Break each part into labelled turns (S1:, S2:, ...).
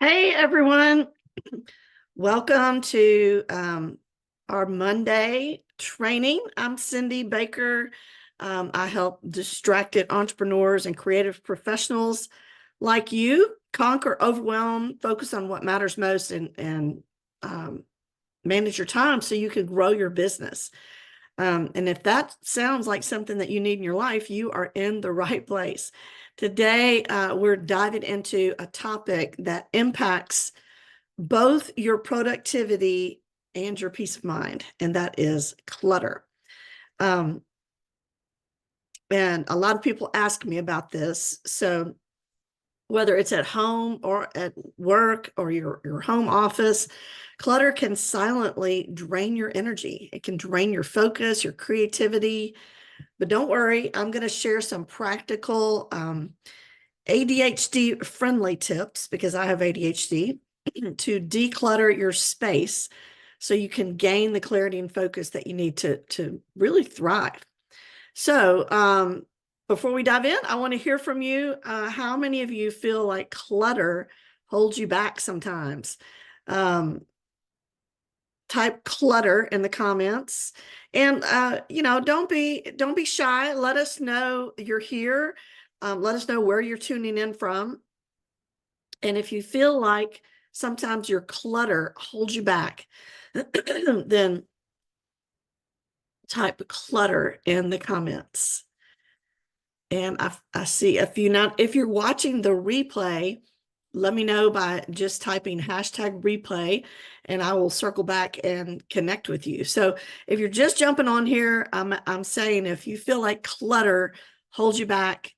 S1: Hey everyone, welcome to our Monday training. I'm Cindy Baker. I help distracted entrepreneurs and creative professionals like you conquer overwhelm, focus on what matters most, and manage your time so you can grow your business. And if that sounds like something that you need in your life, you are in the right place. Today, we're diving into a topic that impacts both your productivity and your peace of mind, and that is clutter. Um, and a lot of people ask me about this. So whether it's at home or at work or your home office, clutter can silently drain your energy. It can drain your focus, your creativity. But don't worry, I'm going to share some practical ADHD friendly tips because I have ADHD to declutter your space so you can gain the clarity and focus that you need to really thrive. So, before we dive in, I want to hear from you. How many of you feel like clutter holds you back sometimes? Um, Type clutter in the comments, and don't be shy. Let us know you're here. Let us know where you're tuning in from, and if you feel like sometimes your clutter holds you back, then type clutter in the comments. And I see a few now. If you're watching the replay, let me know by just typing hashtag replay, and I will circle back and connect with you. So if you're just jumping on here, I'm saying if you feel like clutter holds you back,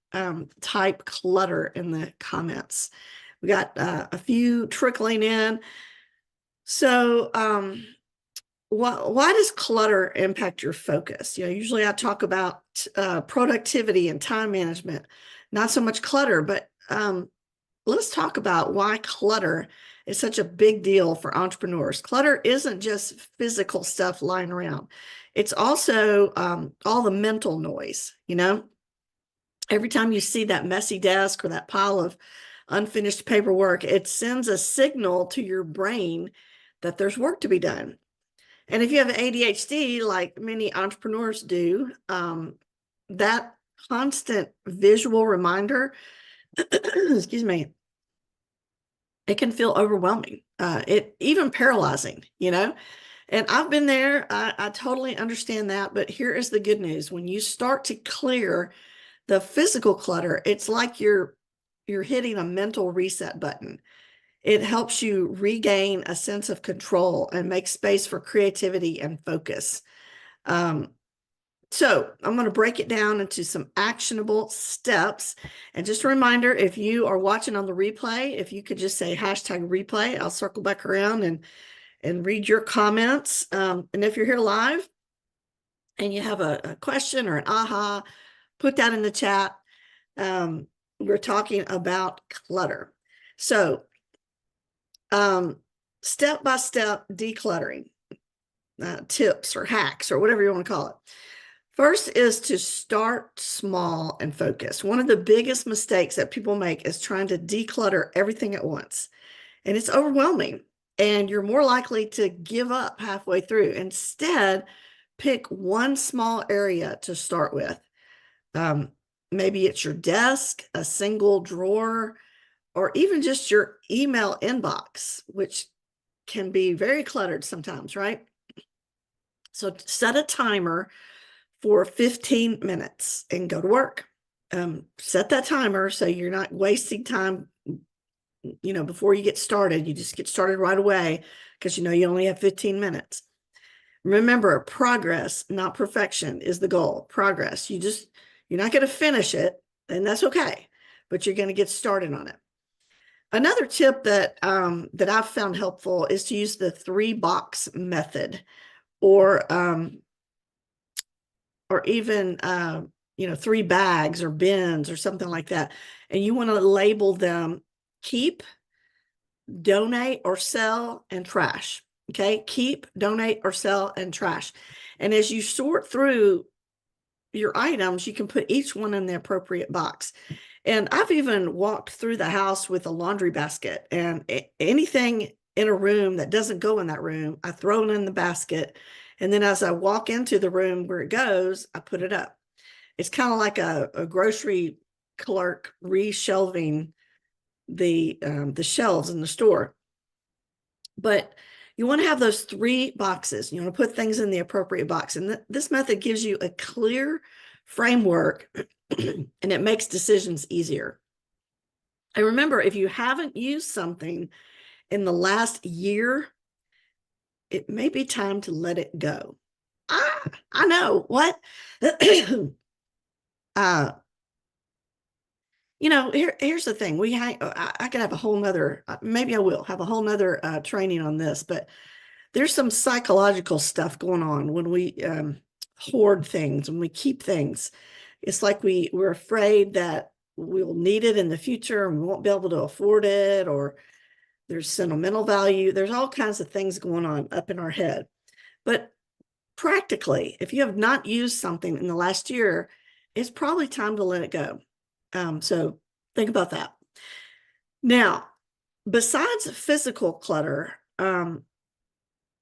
S1: type clutter in the comments. We got a few trickling in. So why does clutter impact your focus? Usually I talk about productivity and time management, not so much clutter, but let's talk about why clutter is such a big deal for entrepreneurs. Clutter isn't just physical stuff lying around. It's also all the mental noise. Every time you see that messy desk or that pile of unfinished paperwork, it sends a signal to your brain that there's work to be done. And if you have ADHD, like many entrepreneurs do, that constant visual reminder, excuse me, it can feel overwhelming. It even paralyzing. And I've been there. I totally understand that. But here is the good news: when you start to clear the physical clutter, it's like you're hitting a mental reset button. It helps you regain a sense of control and make space for creativity and focus. Um, so I'm going to break it down into some actionable steps. And just a reminder, if you are watching on the replay, if you could just say hashtag replay, I'll circle back around and read your comments. And if you're here live and you have a question or an aha, put that in the chat. We're talking about clutter. So step-by-step decluttering tips or hacks or whatever you want to call it. First is to start small and focus. One of the biggest mistakes that people make is trying to declutter everything at once. And it's overwhelming. And you're more likely to give up halfway through. Instead, pick one small area to start with. Maybe it's your desk, a single drawer, or even just your email inbox, which can be very cluttered sometimes, right? So set a timer for 15 minutes and go to work. Set that timer so you're not wasting time, before you get started. You just get started right away because you only have 15 minutes. Remember, progress, not perfection, is the goal. Progress. You're not going to finish it, and that's okay, but you're going to get started on it. Another tip that I've found helpful is to use the 3-box method, or even 3 bags or bins or something like that. And you want to label them keep, donate, or sell, and trash. Okay, keep, donate, or sell, and trash. And as you sort through your items, you can put each one in the appropriate box. And I've even walked through the house with a laundry basket, and anything in a room that doesn't go in that room, I throw it in the basket. And then as I walk into the room where it goes, I put it up. It's kind of like a grocery clerk reshelving the shelves in the store. But you want to have those 3 boxes. You want to put things in the appropriate box. And this method gives you a clear framework and it makes decisions easier. And remember, if you haven't used something in the last year, it may be time to let it go. I know what. Here's the thing. I could have a whole nother, maybe I will have a whole nother training on this, but there's some psychological stuff going on when we hoard things, when we keep things. It's like we're afraid that we'll need it in the future and we won't be able to afford it, or there's sentimental value. There's all kinds of things going on up in our head. But practically, if you have not used something in the last year, it's probably time to let it go. So think about that. Now, besides physical clutter,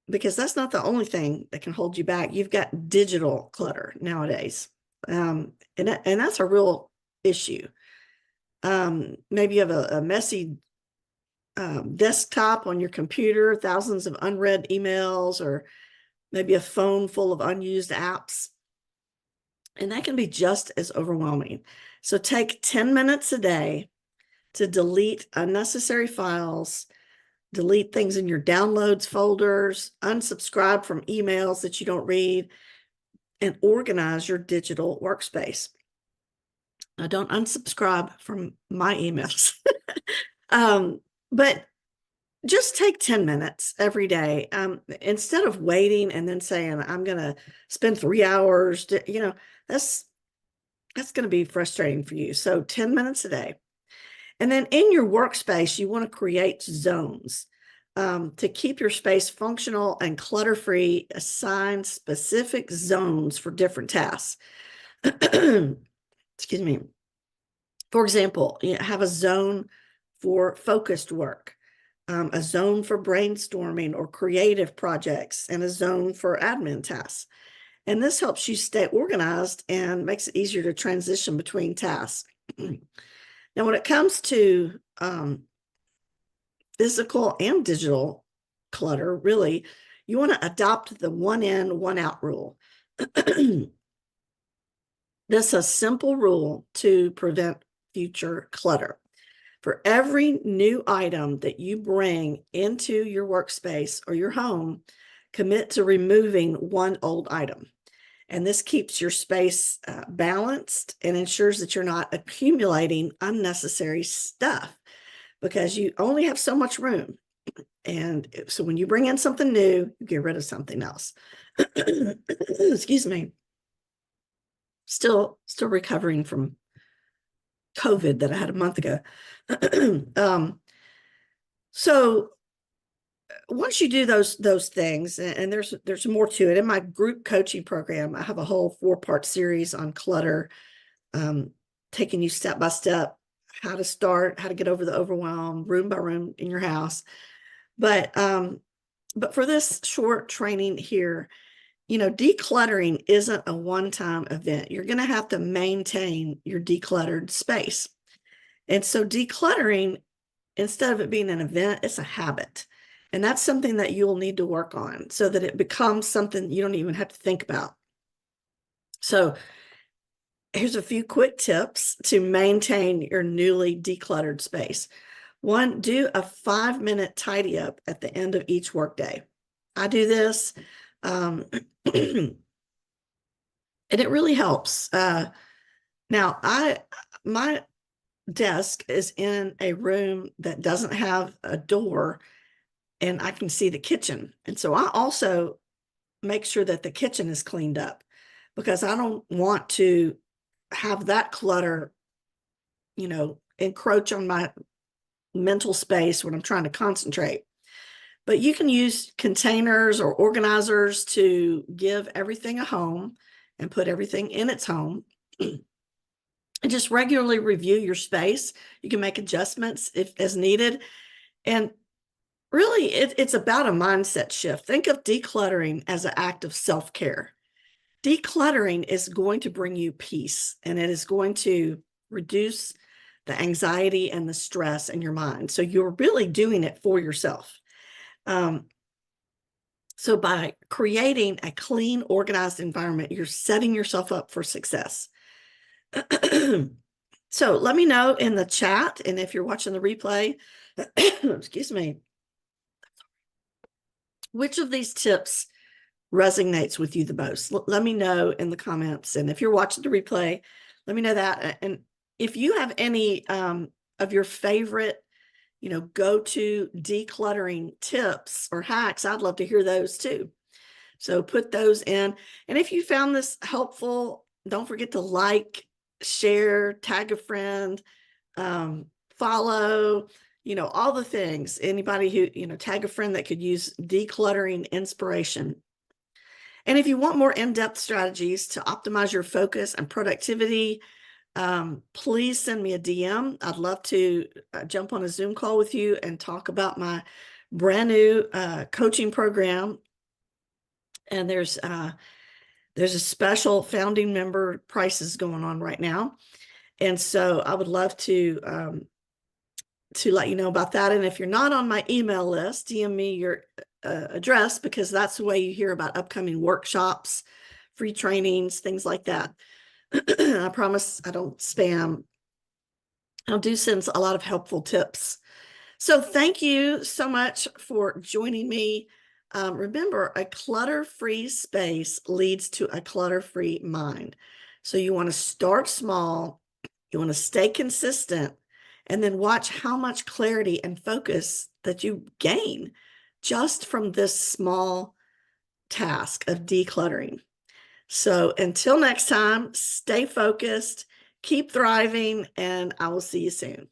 S1: because that's not the only thing that can hold you back, you've got digital clutter nowadays. And that's a real issue. Maybe you have a messy desktop on your computer, thousands of unread emails, or maybe a phone full of unused apps. And that can be just as overwhelming. So take 10 minutes a day to delete unnecessary files, delete things in your downloads folders, unsubscribe from emails that you don't read, and organize your digital workspace. Now, don't unsubscribe from my emails. But just take 10 minutes every day. Instead of waiting and then saying, I'm going to spend 3 hours, that's going to be frustrating for you. So 10 minutes a day. And then in your workspace, you want to create zones to keep your space functional and clutter-free. Assign specific zones for different tasks. Excuse me. For example, have a zone for focused work, a zone for brainstorming or creative projects, and a zone for admin tasks. And this helps you stay organized and makes it easier to transition between tasks. Now, when it comes to physical and digital clutter, really, you want to adopt the one in, one out rule. This is a simple rule to prevent future clutter. For every new item that you bring into your workspace or your home, commit to removing one old item. And this keeps your space balanced and ensures that you're not accumulating unnecessary stuff, because you only have so much room. And so when you bring in something new, you get rid of something else. Excuse me. Still recovering from COVID that I had a month ago. So once you do those things, and there's more to it. In my group coaching program, I have a whole 4-part series on clutter, taking you step by step, how to start, how to get over the overwhelm, room by room in your house. But for this short training here, decluttering isn't a one-time event. You're going to have to maintain your decluttered space. And so decluttering, instead of it being an event, it's a habit. And that's something that you'll need to work on so that it becomes something you don't even have to think about. So here's a few quick tips to maintain your newly decluttered space. 1, do a 5-minute tidy up at the end of each workday. I do this, and it really helps. Now, my desk is in a room that doesn't have a door, and I can see the kitchen. And so I also make sure that the kitchen is cleaned up, because I don't want to have that clutter, encroach on my mental space when I'm trying to concentrate. But you can use containers or organizers to give everything a home and put everything in its home. And just regularly review your space. You can make adjustments if as needed. And really, it's about a mindset shift. Think of decluttering as an act of self-care. Decluttering is going to bring you peace, and it is going to reduce the anxiety and the stress in your mind. So you're really doing it for yourself. So by creating a clean, organized environment, you're setting yourself up for success. So let me know in the chat, and if you're watching the replay, excuse me, which of these tips resonates with you the most. Let me know in the comments. And if you're watching the replay, let me know that. And if you have any of your favorite, go-to decluttering tips or hacks, I'd love to hear those too. So put those in. And if you found this helpful, don't forget to like, share, tag a friend, follow, all the things. Anybody who, tag a friend that could use decluttering inspiration. And if you want more in-depth strategies to optimize your focus and productivity, please send me a DM. I'd love to jump on a Zoom call with you and talk about my brand new coaching program. And there's a special founding member prices going on right now. And so I would love to let you know about that. And if you're not on my email list, DM me your address, because that's the way you hear about upcoming workshops, free trainings, things like that. I promise I don't spam. I do send a lot of helpful tips. So thank you so much for joining me. Remember, a clutter-free space leads to a clutter-free mind. So you want to start small, you want to stay consistent, and then watch how much clarity and focus that you gain just from this small task of decluttering. So until next time, stay focused, keep thriving, and I will see you soon.